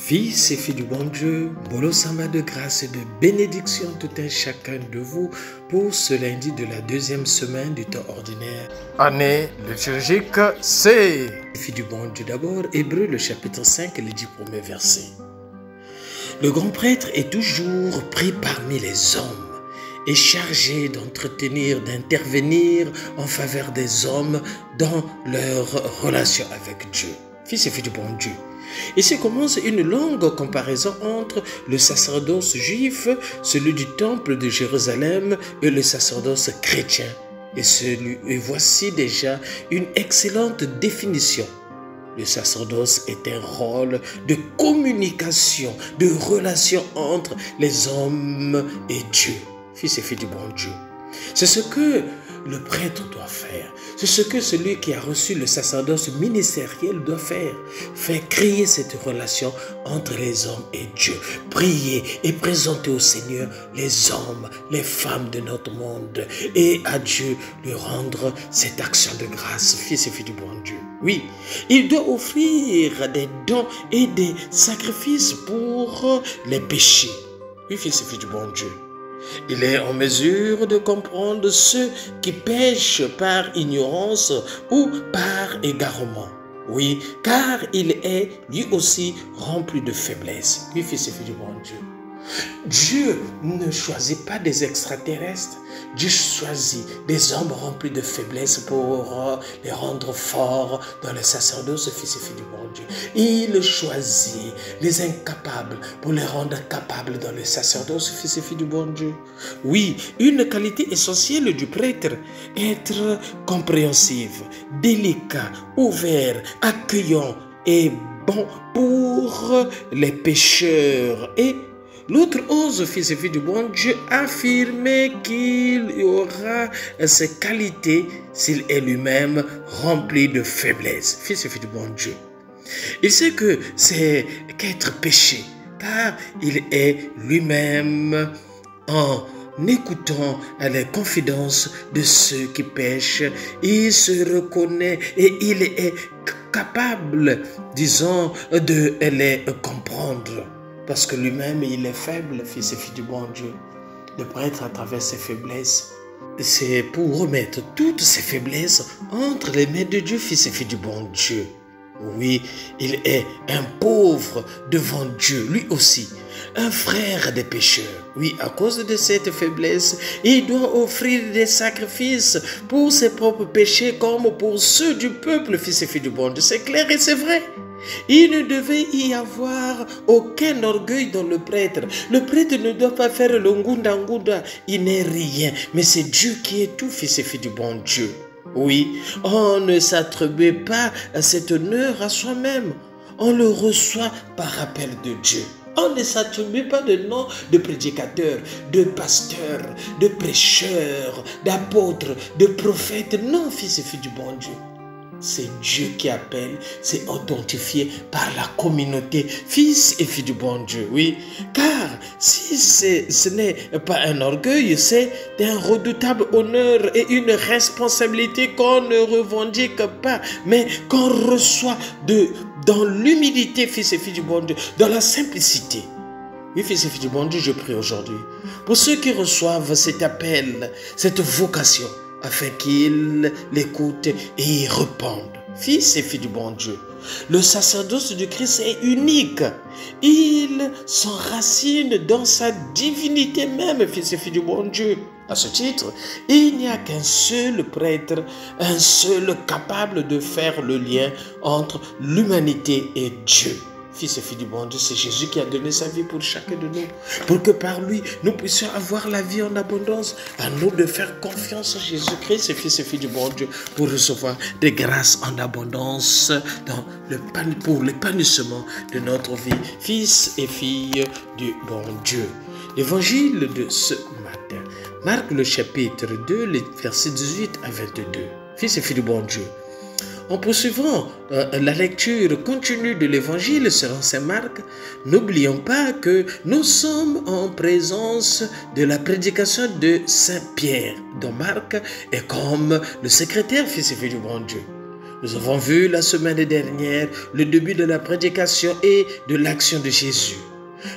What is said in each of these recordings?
Fils et filles du bon Dieu, Bolo Samba de grâce et de bénédiction tout un chacun de vous pour ce lundi de la deuxième semaine du temps ordinaire. Année liturgique, c'est filles du bon Dieu d'abord, Hébreux le chapitre 5 et les 10 premiers versets. Le grand prêtre est toujours pris parmi les hommes et chargé d'entretenir, d'intervenir en faveur des hommes dans leur relation avec Dieu. Fils et filles du bon Dieu. Ici commence une longue comparaison entre le sacerdoce juif, celui du temple de Jérusalem et le sacerdoce chrétien. Et voici déjà une excellente définition. Le sacerdoce est un rôle de communication, de relation entre les hommes et Dieu. Fils et filles du bon Dieu. C'est ce que le prêtre doit faire. C'est ce que celui qui a reçu le sacerdoce ministériel doit faire. Faire crier cette relation entre les hommes et Dieu. Prier et présenter au Seigneur les hommes, les femmes de notre monde. Et à Dieu lui rendre cette action de grâce. Fils et filles du bon Dieu. Oui, il doit offrir des dons et des sacrifices pour les péchés. Oui, fils et filles du bon Dieu. Il est en mesure de comprendre ceux qui pêchent par ignorance ou par égarement. Oui, car il est lui aussi rempli de faiblesse. Oui, fils et filles du bon Dieu. Dieu ne choisit pas des extraterrestres. Dieu choisit des hommes remplis de faiblesse pour les rendre forts dans le sacerdoce, fils et filles du bon Dieu. Il choisit les incapables pour les rendre capables dans le sacerdoce, fils et filles du bon Dieu. Oui, une qualité essentielle du prêtre, être compréhensif, délicat, ouvert, accueillant et bon pour les pécheurs. Et l'autre ose, fils et filles du bon Dieu, affirmer qu'il y aura ces qualités s'il est lui-même rempli de faiblesse. Fils et filles du bon Dieu. Il sait que c'est qu'être péché, car il est lui-même en écoutant les confidences de ceux qui pêchent. Il se reconnaît et il est capable, disons, de les comprendre. Parce que lui-même, il est faible, fils et filles du bon Dieu. Le prêtre, à travers ses faiblesses, c'est pour remettre toutes ses faiblesses entre les mains de Dieu, fils et filles du bon Dieu. Oui, il est un pauvre devant Dieu, lui aussi, un frère des pécheurs. Oui, à cause de cette faiblesse, il doit offrir des sacrifices pour ses propres péchés comme pour ceux du peuple, fils et filles du bon Dieu. C'est clair et c'est vrai. Il ne devait y avoir aucun orgueil dans le prêtre. Le prêtre ne doit pas faire le ngunda. Il n'est rien. Mais c'est Dieu qui est tout, fils et filles du bon Dieu. Oui, on ne s'attribue pas à cet honneur à soi-même. On le reçoit par rappel de Dieu. On ne s'attribue pas de nom de prédicateur, de pasteur, de prêcheur, d'apôtre, de prophète. Non, fils et filles du bon Dieu. C'est Dieu qui appelle, c'est authentifié par la communauté, fils et filles du bon Dieu, oui. Car si ce n'est pas un orgueil, c'est un redoutable honneur et une responsabilité qu'on ne revendique pas, mais qu'on reçoit dans l'humilité, fils et filles du bon Dieu, dans la simplicité. Oui, fils et filles du bon Dieu, je prie aujourd'hui pour ceux qui reçoivent cet appel, cette vocation, afin qu'ils l'écoutent et y répondent. Fils et filles du bon Dieu, le sacerdoce du Christ est unique. Il s'enracine dans sa divinité même, fils et filles du bon Dieu. À ce titre, il n'y a qu'un seul prêtre, un seul capable de faire le lien entre l'humanité et Dieu. Fils et filles du bon Dieu, c'est Jésus qui a donné sa vie pour chacun de nous, pour que par lui, nous puissions avoir la vie en abondance. À nous de faire confiance en Jésus-Christ, fils et filles du bon Dieu, pour recevoir des grâces en abondance pour l'épanouissement de notre vie. Fils et filles du bon Dieu. L'évangile de ce matin marque le chapitre 2, les versets 18 à 22. Fils et filles du bon Dieu. En poursuivant la lecture continue de l'évangile selon saint Marc, n'oublions pas que nous sommes en présence de la prédication de saint Pierre, dont Marc est comme le secrétaire, fils et filles du bon Dieu. Nous avons vu la semaine dernière le début de la prédication et de l'action de Jésus.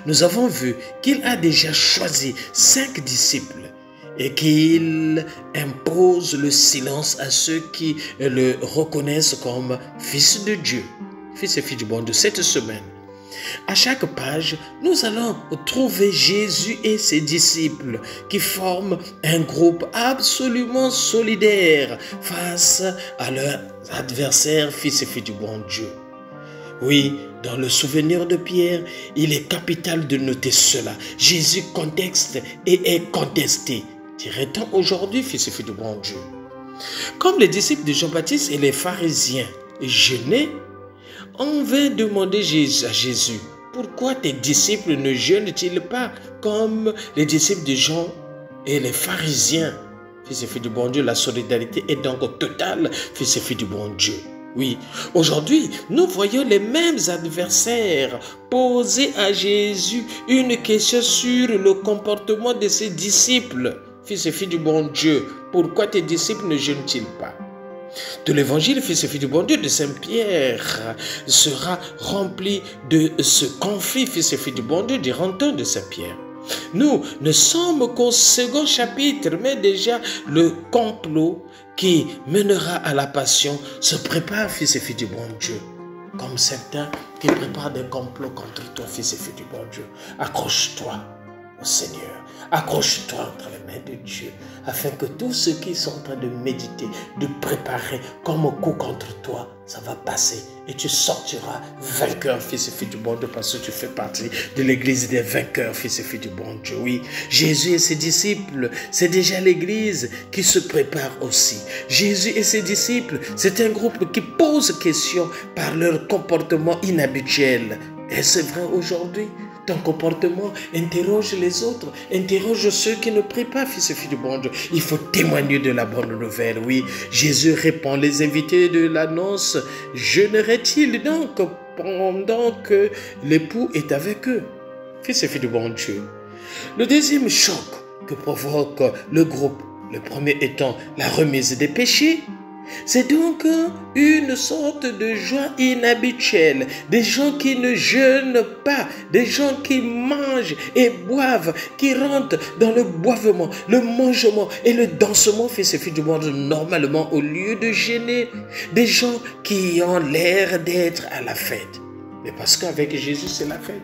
Nous avons vu qu'il a déjà choisi 5 disciples et qu'il impose le silence à ceux qui le reconnaissent comme fils de Dieu, fils et fille du bon Dieu. Cette semaine, à chaque page, nous allons trouver Jésus et ses disciples qui forment un groupe absolument solidaire face à leurs adversaires, fils et filles du bon Dieu. Oui, dans le souvenir de Pierre, il est capital de noter cela. Jésus conteste et est contesté. Dirait-on aujourd'hui, fils et filles du bon Dieu? Comme les disciples de Jean-Baptiste et les pharisiens jeûnaient, on va demander à Jésus, pourquoi tes disciples ne jeûnent-ils pas comme les disciples de Jean et les pharisiens? Fils et filles du bon Dieu, la solidarité est donc totale, fils et filles du bon Dieu. Oui, aujourd'hui, nous voyons les mêmes adversaires poser à Jésus une question sur le comportement de ses disciples. Fils et filles du bon Dieu, pourquoi tes disciples ne jeûnent-ils pas? De l'évangile, fils et filles du bon Dieu, de Saint-Pierre sera rempli de ce conflit, fils et filles du bon Dieu, diront-on de Saint-Pierre. Nous ne sommes qu'au second chapitre, mais déjà le complot qui mènera à la passion se prépare, fils et filles du bon Dieu. Comme certains qui préparent des complots contre toi, fils et filles du bon Dieu. Accroche-toi au Seigneur. Accroche-toi entre les mains de Dieu, afin que tous ceux qui sont en train de méditer, de préparer comme un coup contre toi, ça va passer et tu sortiras vainqueur, fils et fille du bon Dieu, parce que tu fais partie de l'église des vainqueurs, fils et filles du bon Dieu. Oui, Jésus et ses disciples, c'est déjà l'église qui se prépare aussi. Jésus et ses disciples, c'est un groupe qui pose question par leur comportement inhabituel. Et c'est vrai aujourd'hui. Ton comportement interroge les autres, interroge ceux qui ne prient pas, fils et filles du bon Dieu. Il faut témoigner de la bonne nouvelle, oui. Jésus répond, les invités de l'annonce jeûneraient-ils donc pendant que l'époux est avec eux? Fils et filles du bon Dieu. Le deuxième choc que provoque le groupe, le premier étant la remise des péchés, c'est donc une sorte de joie inhabituelle, des gens qui ne jeûnent pas, des gens qui mangent et boivent, qui rentrent dans le boivement, le mangement et le dansement, fils et filles du monde, normalement au lieu de jeûner, des gens qui ont l'air d'être à la fête. Mais parce qu'avec Jésus, c'est la fête.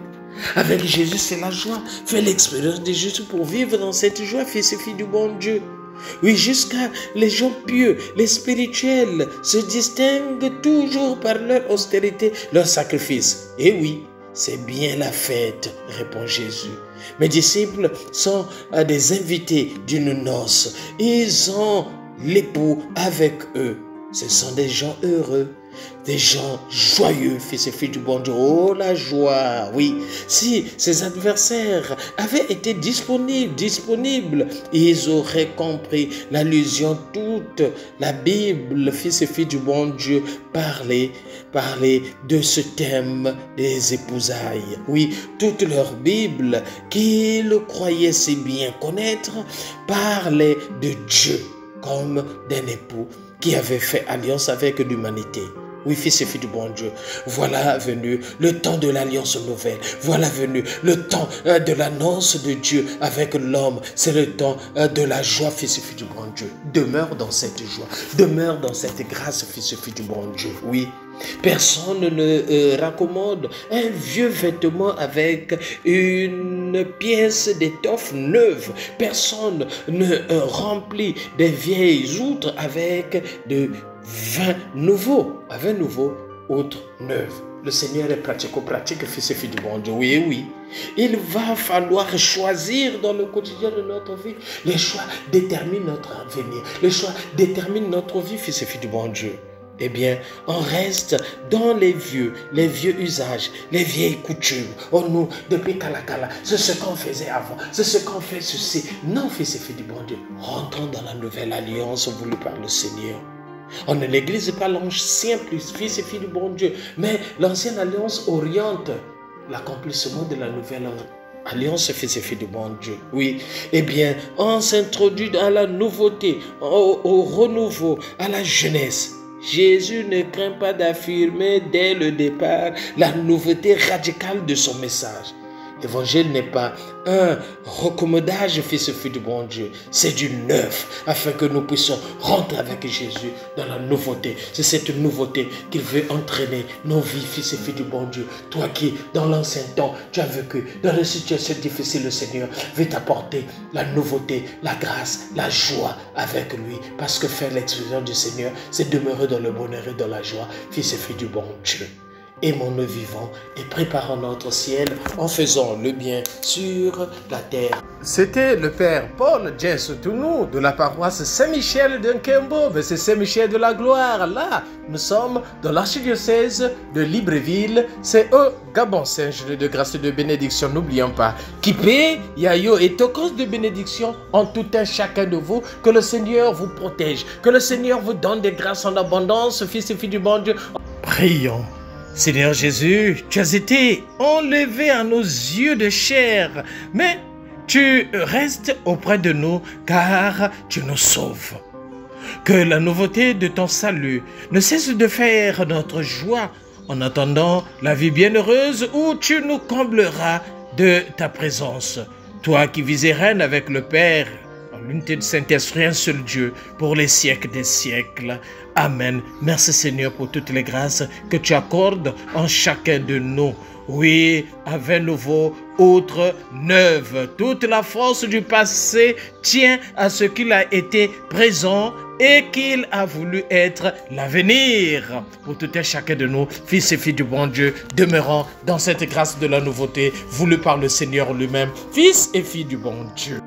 Avec Jésus, c'est la joie. Fais l'expérience de Jésus pour vivre dans cette joie, fils et filles du bon Dieu. Oui, jusqu'à les gens pieux, les spirituels se distinguent toujours par leur austérité, leur sacrifice. Et oui, c'est bien la fête, répond Jésus. Mes disciples sont des invités d'une noce. Ils ont l'époux avec eux. Ce sont des gens heureux, des gens joyeux, fils et filles du bon Dieu. Oh, la joie, oui. Si ces adversaires avaient été disponibles, ils auraient compris l'allusion. Toute la Bible, fils et filles du bon Dieu, parlait de ce thème des épousailles. Oui, toute leur Bible, qu'ils croyaient si bien connaître, parlait de Dieu comme d'un époux qui avait fait alliance avec l'humanité. Oui, fils et filles du bon Dieu, voilà venu le temps de l'alliance nouvelle. Voilà venu le temps de l'annonce de Dieu avec l'homme. C'est le temps de la joie, fils et filles du bon Dieu. Demeure dans cette joie. Demeure dans cette grâce, fils et filles du bon Dieu. Oui. Personne ne raccommode un vieux vêtement avec une pièce d'étoffe neuve. Personne ne remplit des vieilles outres avec de vin nouveau. Un vin nouveau, outre neuve. Le Seigneur est pratico-pratique, fils et filles du bon Dieu. Oui, oui. Il va falloir choisir dans le quotidien de notre vie. Les choix déterminent notre avenir. Les choix déterminent notre vie, fils et filles du bon Dieu. Eh bien, on reste dans les vieux usages, les vieilles coutumes. Oh nous, depuis Kalakala, c'est ce qu'on faisait avant, c'est ce qu'on fait ceci. Non, fils et filles du bon Dieu, rentrons dans la nouvelle alliance voulue par le Seigneur. On ne néglige pas l'ancien fils et filles du bon Dieu, mais l'ancienne alliance oriente l'accomplissement de la nouvelle alliance, fils et filles du bon Dieu. Oui, eh bien, on s'introduit à la nouveauté, au renouveau, à la jeunesse. Jésus ne craint pas d'affirmer dès le départ la nouveauté radicale de son message. L'évangile n'est pas un recommodage, fils et filles du bon Dieu. C'est du neuf, afin que nous puissions rentrer avec Jésus dans la nouveauté. C'est cette nouveauté qu'il veut entraîner nos vies, fils et filles du bon Dieu. Toi qui, dans l'ancien temps, tu as vécu dans des situations difficiles, le Seigneur veut t'apporter la nouveauté, la grâce, la joie avec lui. Parce que faire l'expression du Seigneur, c'est demeurer dans le bonheur et dans la joie, fils et filles du bon Dieu. Aimons-le vivant et préparons notre ciel en faisant le bien sur la terre. C'était le Père Paul Djensotounou de la paroisse Saint-Michel de Nkembo, mais c'est Saint-Michel de la Gloire. Là, nous sommes dans l'archidiocèse de Libreville. C'est au Gabon, c'est un jour de grâce et de bénédiction. N'oublions pas, Kipé, Yayo et Tokos de bénédiction en tout un chacun de vous. Que le Seigneur vous protège, que le Seigneur vous donne des grâces en abondance, fils et filles du bon Dieu. Prions. Seigneur Jésus, tu as été enlevé à nos yeux de chair, mais tu restes auprès de nous car tu nous sauves. Que la nouveauté de ton salut ne cesse de faire notre joie en attendant la vie bienheureuse où tu nous combleras de ta présence. Toi qui vis et règnes avec le Père, en l'unité de Saint-Esprit, un seul Dieu, pour les siècles des siècles. Amen. Merci Seigneur pour toutes les grâces que tu accordes en chacun de nous. Oui, avec nouveau, autre neuve. Toute la force du passé tient à ce qu'il a été présent et qu'il a voulu être l'avenir. Pour tout et chacun de nous, fils et filles du bon Dieu, demeurant dans cette grâce de la nouveauté, voulue par le Seigneur lui-même, fils et filles du bon Dieu.